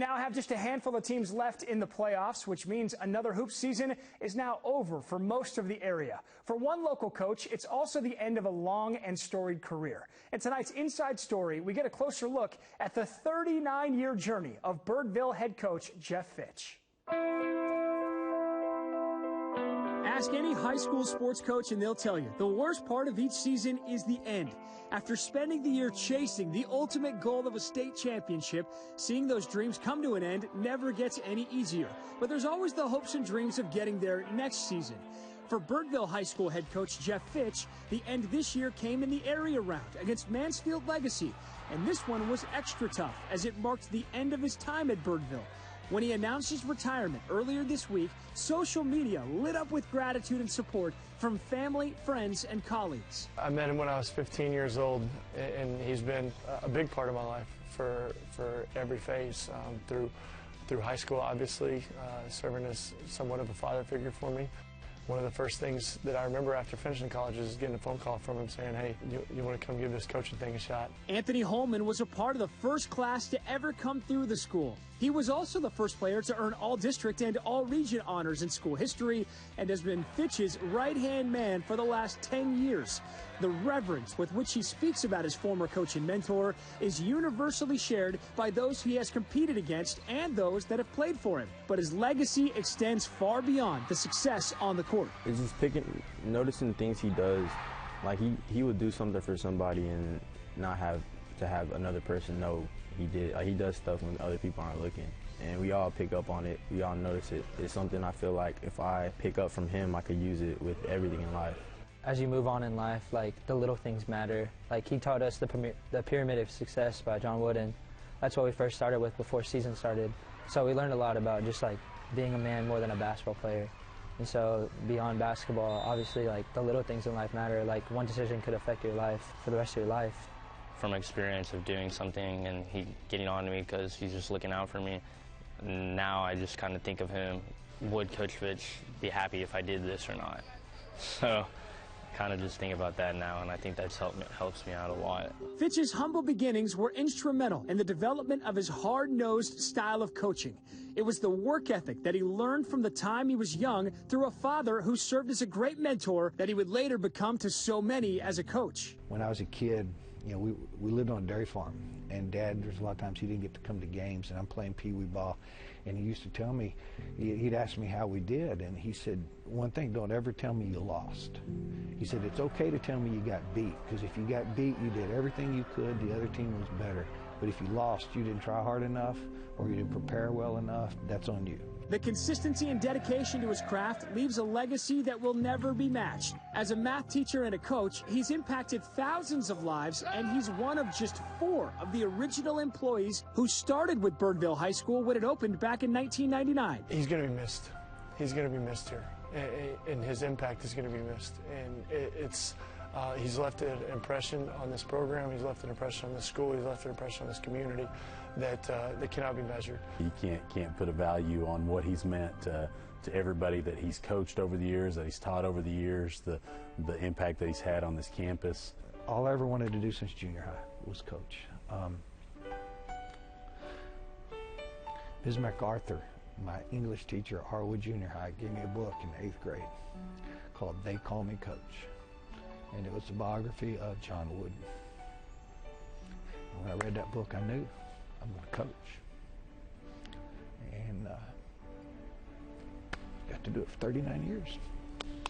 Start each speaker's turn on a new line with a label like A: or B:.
A: now have just a handful of teams left in the playoffs, which means another hoops season is now over for most of the area. For one local coach, it's also the end of a long and storied career. In tonight's Inside Story, we get a closer look at the 39-year journey of Birdville head coach Jeff Fitch. Ask any high school sports coach and they'll tell you the worst part of each season is the end. After spending the year chasing the ultimate goal of a state championship, seeing those dreams come to an end never gets any easier. But there's always the hopes and dreams of getting there next season. For Birdville High School head coach Jeff Fitch, the end this year came in the area round against Mansfield Legacy. And this one was extra tough as it marked the end of his time at Birdville. When he announced his retirement earlier this week, social media lit up with gratitude and support from family, friends, and colleagues.
B: I met him when I was 15 years old, and he's been a big part of my life for every phase, through high school, obviously, serving as somewhat of a father figure for me. One of the first things that I remember after finishing college is getting a phone call from him saying, hey, you want to come give this coaching thing a shot? Anthony Holman was a part of the first class to ever come through the school. He was also the first player to earn all-district and all-region honors in school history and has been Fitch's right-hand man for the last 10 years. The reverence with which he speaks about his former coach and mentor is universally shared by those he has competed against and those that have played for him. But his legacy extends far beyond the success on the court.
C: It's just noticing things he does. Like he would do something for somebody and not have to have another person know he did. He does stuff when other people aren't looking, and we all pick up on it. We all notice it. It's something I feel like if I pick up from him, I could use it with everything in life.
D: As you move on in life, like, the little things matter. Like, he taught us the Pyramid of Success by John Wooden. That's what we first started with before season started. So we learned a lot about just, like, being a man more than a basketball player. And so beyond basketball, obviously, like, the little things in life matter. Like, one decision could affect your life for the rest of your life.
E: From experience of doing something and he getting on to me because he's just looking out for me, now I just kind of think of him, would Coach Fitch be happy if I did this or not? So kind of just think about that now, and I think that's helps me out a lot.
A: Fitch's humble beginnings were instrumental in the development of his hard-nosed style of coaching. It was the work ethic that he learned from the time he was young through a father who served as a great mentor that he would later become to so many as a coach.
F: When I was a kid, you know, we lived on a dairy farm, and Dad, there's a lot of times he didn't get to come to games, and I'm playing pee-wee ball, and he used to tell me, he'd ask me how we did, and he said, one thing, don't ever tell me you lost. He said, it's okay to tell me you got beat, because if you got beat, you did everything you could, the other team was better. But if you lost, you didn't try hard enough, or you didn't prepare well enough, that's on you.
A: The consistency and dedication to his craft leaves a legacy that will never be matched. As a math teacher and a coach, he's impacted thousands of lives, and he's one of just 4 of the original employees who started with Birdville High School when it opened back in 1999.
B: He's going to be missed. He's going to be missed here, and his impact is going to be missed. And he's left an impression on this program. He's left an impression on this school. He's left an impression on this community that cannot be measured.
G: You can't put a value on what he's meant to everybody that he's coached over the years, that he's taught over the years, the impact that he's had on this campus.
F: All I ever wanted to do since junior high was coach. Ms. MacArthur, my English teacher at Harwood Junior High, gave me a book in the 8th grade called They Call Me Coach. And it was a biography of John Wooden. And when I read that book, I knew I'm going to coach. And got to do it for 39 years.